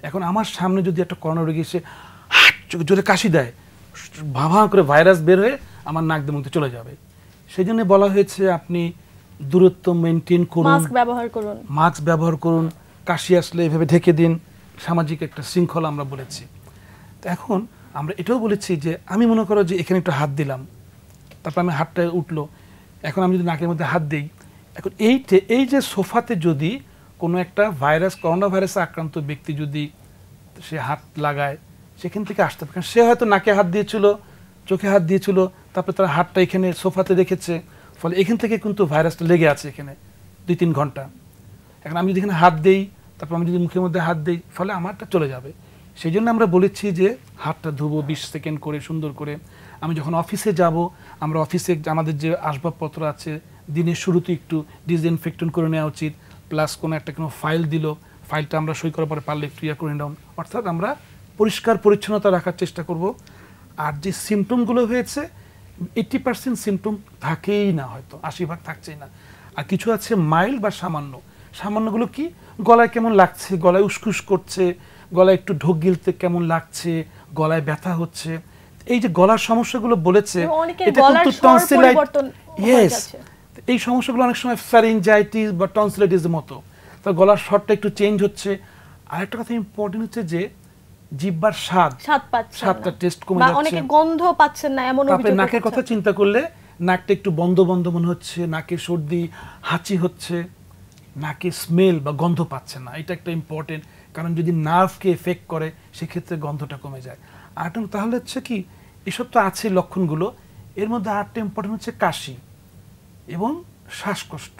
এখন আমার সামনে যদি একটা করোনা রোগী এসে জোরে কাশি দেয়, ভাঁ করে ভাইরাস বের হয়ে আমার নাক দিয়ে মুখে চলে যাবে। সেই জন্য বলা হয়েছে আপনি দূরত্ব মেনটেন করুন, মাস্ক ব্যবহার করুন, কাশি আসলে এভাবে ঢেকে দিন, সামাজিক একটা শৃঙ্খলা আমরা বলেছি। তো এখন আমরা এটাও বলেছি যে আমি মনে করো যে এখানে একটু হাত দিলাম, তারপর আমি হাতটা উঠলো, এখন আমি যদি নাকের মধ্যে হাত দিই, এখন এই যে সোফাতে যদি কোনো একটা করোনা ভাইরাসে আক্রান্ত ব্যক্তি যদি সে হাত লাগায়, সেখান থেকে আসতে পারে। কারণ সে হয়তো নাকে হাত দিয়েছিল, চোখে হাত দিয়েছিল, তারপরে তার হাতটা এখানে সোফাতে রেখেছে, ফলে এখান থেকে কিন্তু ভাইরাসটা লেগে আছে এখানে 2-3 ঘন্টা। এখন আমি যদি এখানে হাত দেই, তারপর আমি যদি মুখের মধ্যে হাত দিই, ফলে আমারটা চলে যাবে। সেই জন্য আমরা বলেছি যে হাতটা ধুবো 20 সেকেন্ড করে, সুন্দর করে। আমি যখন অফিসে যাব, আমরা অফিসে আমাদের যে আসবাবপত্র আছে দিনের শুরুতে একটু ডিসইনফেক্টেন্ট করে নেওয়া উচিত, প্লাস কোনো ফাইল দিল, ফাইলটা আমরা সই করার পরে পারলে একটু করে নেওয়া, অর্থাৎ আমরা পরিষ্কার পরিচ্ছন্নতা রাখার চেষ্টা করব। আর যে সিমটমগুলো হয়েছে 80% সিমটম থাকেই না, হয়তো 80% থাকছেই না। আর কিছু আছে মাইল্ড বা সামান্যগুলো কি, গলায় কেমন লাগছে, গলায় উসকুস করছে, গলায় একটু ঢোক গিলতে কেমন লাগছে, গলায় ব্যথা হচ্ছে, এই যে গলার সমস্যাগুলো বলেছে, এটা কিন্তু টনসিলাইটিস। এই সমস্যাগুলো অনেক সময় ফ্যারিঞ্জাইটিস বা টনসিলাইটিসের মতো, তার গলার স্বরটা একটু চেঞ্জ হচ্ছে। আর একটা কথা ইম্পর্টেন্ট হচ্ছে যে জিহ্বার স্বাদটা টেস্ট কমে যাচ্ছে, অনেকে গন্ধ পাচ্ছেন না, এমন তারপরে নাকের কথা চিন্তা করলে নাকটা একটু বন্ধ বন্ধ মনে হচ্ছে, নাকে সর্দি হাঁচি হচ্ছে, নাকে স্মেল বা গন্ধ পাচ্ছে না। এটা একটা ইম্পর্টেন্ট, কারণ যদি নার্ভকে এফেক্ট করে সেক্ষেত্রে গন্ধটা কমে যায়। আর তাহলে হচ্ছে কি, এসব তো আছে লক্ষণগুলো, এর মধ্যে আরেকটা ইম্পর্টেন্ট হচ্ছে কাশি এবং শ্বাসকষ্ট,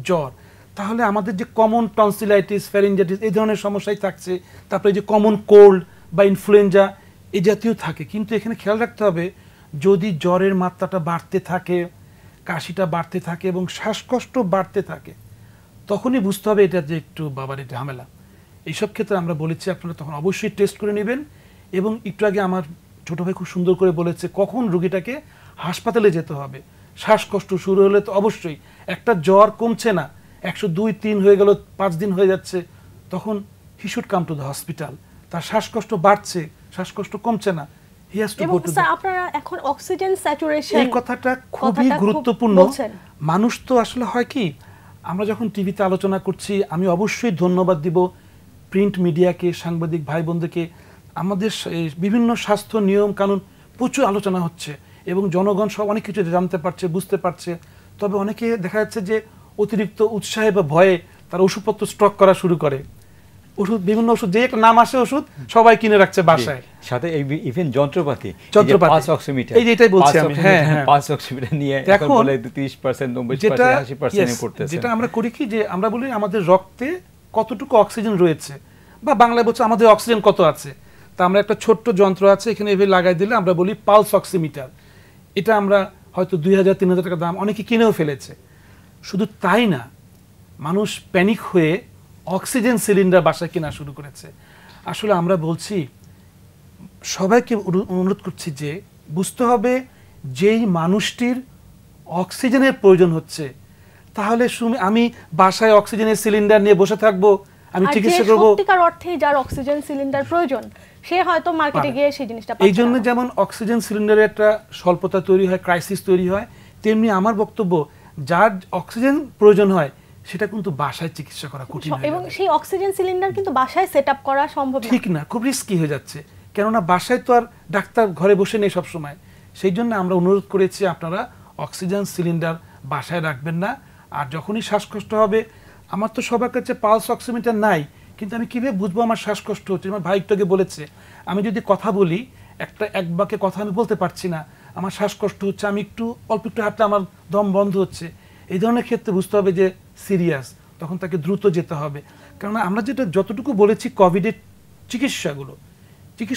জ্বর। তাহলে আমাদের যে কমন টনসিলাইটিস, ফ্যারিঞ্জাইটিস এই ধরনের সমস্যাই থাকছে, তারপরে যে কমন কোল্ড বা ইনফ্লুয়েঞ্জা এই জাতীয় থাকে। কিন্তু এখানে খেয়াল রাখতে হবে, যদি জ্বরের মাত্রাটা বাড়তে থাকে, কাশিটা বাড়তে থাকে এবং শ্বাসকষ্ট বাড়তে থাকে, তখনই বুঝতে হবে এটা যে একটু বাবার এটা ঝামেলা। এইসব ক্ষেত্রে আমরা বলেছি আপনারা তখন অবশ্যই টেস্ট করে নেবেন। এবং একটু আগে আমার ছোটো ভাই খুব সুন্দর করে বলেছে কখন রোগীটাকে হাসপাতালে যেতে হবে। শ্বাসকষ্ট শুরু হলে তো অবশ্যই, একটা জ্বর কমছে না, 102-3 হয়ে গেল, 5 দিন হয়ে যাচ্ছে, তখন he should come to the hospital. তার শ্বাসকষ্ট বাড়ছে, শ্বাসকষ্ট কমছে না, he has to go to the. আপনারা এখন অক্সিজেন স্যাচুরেশন, এই কথাটা খুবই গুরুত্বপূর্ণ। মানুষ তো আসলে হয় কি, আমরা যখন টিভিতে আলোচনা করছি, আমি অবশ্যই ধন্যবাদ দিব প্রিন্ট মিডিয়াকে, সাংবাদিক ভাই বোনদেরকে। আমাদের বিভিন্ন স্বাস্থ্য নিয়ম কানুন প্রচুর আলোচনা হচ্ছে এবং জনগণ সব অনেক কিছু জানতে পারছে, বুঝতে পারছে। তবে অনেকে দেখা যাচ্ছে যে অতিরিক্ত উৎসাহে বা ভয়ে তারা ওষুধপত্র স্টক করা শুরু করে, বিভিন্ন ওষুধ যে একটা নাম আসে ওষুধ সবাই কিনে রাখছে বাসায়, সাথে ইভেন যন্ত্রপাতি, পালস অক্সিমিটার, এই যেটাই বলছি আমি, হ্যাঁ পালস অক্সিমিটার নিয়ে এখন বলে 30%, 90%, 80% করতেছে। যেটা আমরা করি কি, যে আমরা বলি আমাদের রক্তে কতটুকু অক্সিজেন রয়েছে, বা বাংলায় বলছে আমাদের অক্সিজেন কত আছে। তা আমরা একটা ছোট্ট যন্ত্র আছে এখানে এভাবে লাগাই দিলে আমরা বলি পালস অক্সিমিটার। এটা আমরা হয়তো 2000-3000 টাকা দাম, অনেকে কিনেও ফেলেছে। শুধু তাই না, মানুষ প্যানিক হয়ে অক্সিজেন সিলিন্ডার বাসায় কেনা শুরু করেছে। আসলে আমরা বলছি সবাইকে, অনুরোধ করছি যে বুঝতে হবে যেই মানুষটির অক্সিজেনের প্রয়োজন হচ্ছে তাহলে আমি বাসায় অক্সিজেনের সিলিন্ডার নিয়ে বসে থাকবো, আমি চিকিৎসা করব? সত্যিকার অর্থে যার অক্সিজেন সিলিন্ডার প্রয়োজন সে হয়তো মার্কেটে গিয়ে সেই জিনিসটা পাচ্ছে না। এই জন্য যেমন অক্সিজেন সিলিন্ডারের একটা স্বল্পতা তৈরি হয়, ক্রাইসিস তৈরি হয়, তেমনি আমার বক্তব্য যার অক্সিজেন প্রয়োজন হয় সেটা কিন্তু বাসায় চিকিৎসা করা কঠিন হয়ে এবং যাবে। সেই অক্সিজেন সিলিন্ডার কিন্তু বাসায় সেটআপ করা সম্ভব না। ঠিক না, খুব রিস্কি হয়ে যাচ্ছে, কেননা বাসায় তো আর ডাক্তার ঘরে বসে নেই সব সময়। সেই জন্য আমরা অনুরোধ করেছি আপনারা অক্সিজেন সিলিন্ডার বাসায় রাখবেন না। আর যখনই শ্বাসকষ্ট হবে, আমার তো সবার কাছে পালস অক্সিমিটার নাই, কিন্তু আমি কিভাবে বুঝবো আমার শ্বাসকষ্ট হচ্ছে? আমার ভাই একটু আগে বলেছে, আমি যদি কথা বলি এক বাক্যে কথা আমি বলতে পারছি না, আমার শ্বাসকষ্ট হচ্ছে, আমি অল্প একটু হাঁটলে আমার দম বন্ধ হচ্ছে, এই ধরনের ক্ষেত্রে বুঝতে হবে যে সিরিয়াস, তখন তাকে দ্রুত যেতে হবে। কারণ আমরা যতটুকু বলেছি কোভিডের চিকিৎসা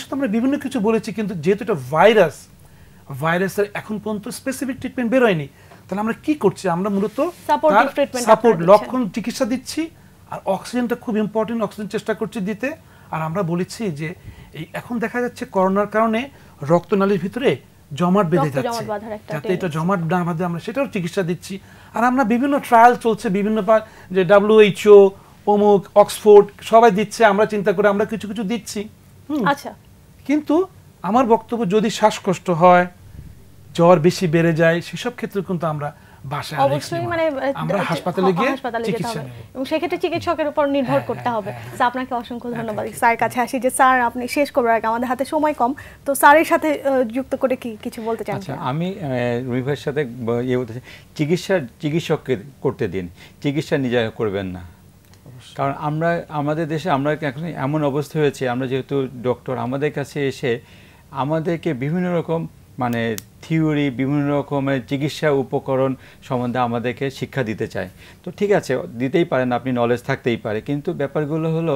তো আমরা বিভিন্ন কিছু বলেছি, কিন্তু যেহেতু এটা ভাইরাসের এখন পর্যন্ত স্পেসিফিক ট্রিটমেন্ট বেরোয়নি, তাহলে আমরা কি করছি? আমরা মূলত সাপোর্ট লক্ষণ চিকিৎসা দিচ্ছি, আর অক্সিজেনটা খুব ইম্পর্টেন্ট, অক্সিজেন চেষ্টা করছি দিতে। আর আমরা বলেছি যে এই এখন দেখা যাচ্ছে করোনার কারণে রক্তনালীর ভিতরে জমাট বেঁধে যাচ্ছে, যাতে এটা জমাট না বাঁধে আমরা সেটাও চিকিৎসা দিচ্ছি। আর আমরা বিভিন্ন ট্রায়াল চলছে, বিভিন্ন যে WHO, অমুক, অক্সফোর্ড সবাই দিচ্ছে, আমরা চিন্তা করে আমরা কিছু কিছু দিচ্ছি। আচ্ছা, কিন্তু আমার বক্তব্য যদি শ্বাসকষ্ট হয়, জ্বর বেশি বেড়ে যায়, সেসব ক্ষেত্রে কিন্তু আমরা বাসায় অবশ্যই মানে আমরা হাসপাতালে গিয়ে চিকিৎসা নেব, এবং সেক্ষেত্রে চিকিৎসকের উপর নির্ভর করতে হবে। আপনাকে অসংখ্য ধন্যবাদ। স্যারের কাছে আসি যে স্যার, আপনি শেষ করবার আগে, আমাদের হাতে সময় কম, তো স্যারের সাথে যুক্ত করে কি কিছু বলতে চান? আচ্ছা, আমি রুমি ভাইয়ের সাথে বলতেছি, চিকিৎসককে করতে দিন, চিকিৎসা নিজে করবেন না। কারণ আমাদের দেশে আমরা এখন এমন অবস্থা হয়েছে, আমরা যেহেতু ডক্টর, আমাদের কাছে এসে আমাদেরকে বিভিন্ন রকম মানে থিওরি, বিভিন্ন রকমের চিকিৎসা উপকরণ সম্বন্ধে আমাদেরকে শিক্ষা দিতে চায়। তো ঠিক আছে, দিতেই পারেন, আপনি নলেজ থাকতেই পারে, কিন্তু ব্যাপারগুলো হলো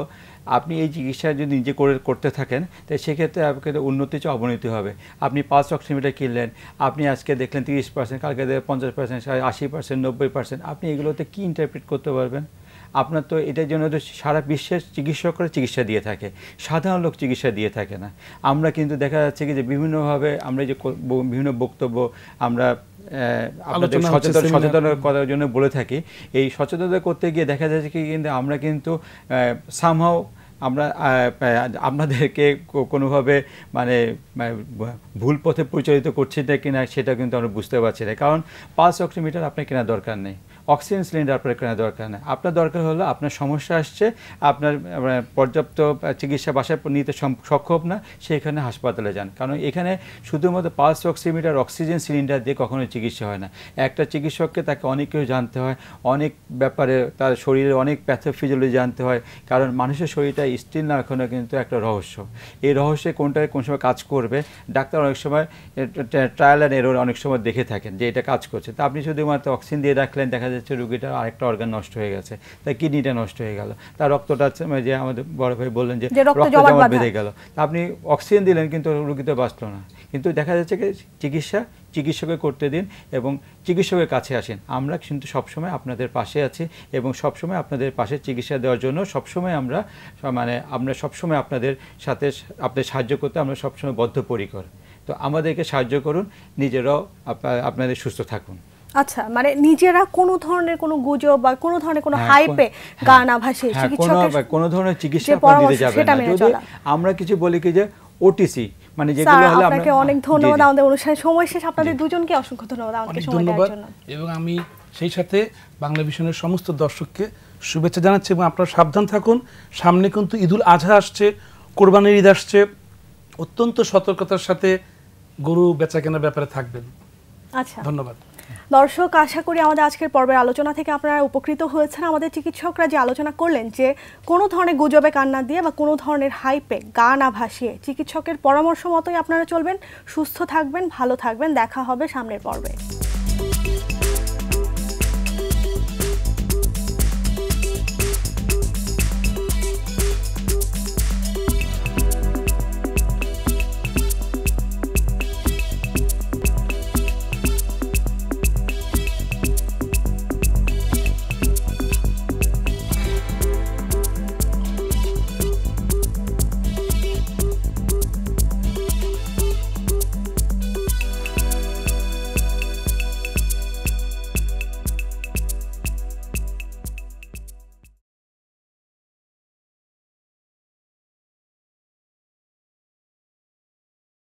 আপনি এই চিকিৎসা যদি নিজে করতে থাকেন, তাই সেক্ষেত্রে আপনাকে উন্নতি চেয়ে অবনতি হবে। আপনি পালস অক্সিমিটার কিনলেন, আপনি আজকে দেখলেন 30%, কালকে দেখলেন 50%, 80%, 90%, আপনি এগুলোতে কি ইন্টারপ্রিট করতে পারবেন? আপনার তো এটার জন্য তো সারা বিশ্বের চিকিৎসকরা চিকিৎসা দিয়ে থাকে, সাধারণ লোক চিকিৎসা দিয়ে থাকে না। আমরা কিন্তু দেখা যাচ্ছে কি যে বিভিন্নভাবে আমরা যে বিভিন্ন বক্তব্য আমরা আপনাদের সচেতন করার জন্য বলে থাকি, এই সচেতনতা করতে গিয়ে দেখা যাচ্ছে কি কিন্তু আমরা কিন্তু সামহাও আমরা আপনাদেরকে কোনোভাবে মানে ভুল পথে পরিচালিত করছি না কিনা সেটা কিন্তু আমরা বুঝতে পারছি না। কারণ পালস অক্সিমিটার আপনার কেনা দরকার নেই, অক্সিজেন সিলিন্ডার আপনার কেনা দরকার নেই। আপনার দরকার হলো আপনার সমস্যা আসছে, আপনার পর্যাপ্ত চিকিৎসা বাসায় নিতে সক্ষম না, সেখানে হাসপাতালে যান। কারণ এখানে শুধুমাত্র পালস অক্সিমিটার, অক্সিজেন সিলিন্ডার দিয়ে কখনোই চিকিৎসা হয় না। একটা চিকিৎসককে তাকে অনেক কিছু জানতে হয়, অনেক ব্যাপারে তার শরীরে অনেক প্যাথোফিজিওলজি জানতে হয়। কারণ মানুষের শরীরটা স্টিল না এখনও কিন্তু একটা রহস্য। এই রহস্যে কোনটা কোন সময় কাজ করবে, ডাক্তার অনেক সময় ট্রায়াল অ্যান্ড এরর অনেক সময় দেখে থাকেন যে এটা কাজ করছে। তা আপনি শুধুমাত্র অক্সিজেন দিয়ে রাখলেন, দেখা যাচ্ছে রুগীটার আরেকটা অর্গান নষ্ট হয়ে গেছে, তার কিডনিটা নষ্ট হয়ে গেল, তার রক্তটা যে আমাদের বড় ভাই বললেন যে রক্ত জমাট বেঁধে গেল, আপনি অক্সিজেন দিলেন কিন্তু রুগী তো বাঁচলো না। কিন্তু দেখা যাচ্ছে কি চিকিৎসকের করতে দিন এবং চিকিৎসকের কাছে আসেন। আমরা কিন্তু সবসময় আপনাদের পাশে আছি এবং সবসময় আপনাদের পাশে চিকিৎসা দেওয়ার জন্য সবসময় আমরা সবসময় আপনাদের সাথে আপনাদের সাহায্য করতে আমরা সবসময় বদ্ধপরিকর। তো আমাদেরকে সাহায্য করুন, নিজেরাও আপনাদের সুস্থ থাকুন। আচ্ছা, মানে নিজেরা কোনো ধরনের কোনো গুজব বা কোনো ধরনের কোনো হাইপে গা না ভাসে চিকিৎসকের কোনো ধরনের চিকিৎসা দিতে যাবেন না। যদি আমরা কিছু বলি কি যে ওটিসি মানে যেগুলো হলো, আপনাকে অনেক ধন্যবাদ। আমাদের অনুষ্ঠানের সময় শেষ, আপনাদের দুজনকে অসংখ্য ধন্যবাদ আমাকে সময় দেওয়ার জন্য। এবং আমি সেই সাথে বাংলা ভিশনের সমস্ত দর্শককে শুভেচ্ছা জানাচ্ছি এবং আপনারা সাবধান থাকুন। সামনে কিন্তু ঈদুল আজহা আসছে, কোরবানির ঈদ আসছে, অত্যন্ত সতর্কতার সাথে গরু বেচা কেনার ব্যাপারে থাকবেন। আচ্ছা, ধন্যবাদ দর্শক। আশা করি আমাদের আজকের পর্বের আলোচনা থেকে আপনারা উপকৃত হয়েছেন। আমাদের চিকিৎসকরা যে আলোচনা করলেন যে কোনো ধরনের গুজবে কান না দিয়ে বা কোনো ধরনের হাইপে গা না ভাসিয়ে চিকিৎসকের পরামর্শ মতোই আপনারা চলবেন, সুস্থ থাকবেন, ভালো থাকবেন। দেখা হবে সামনের পর্বে।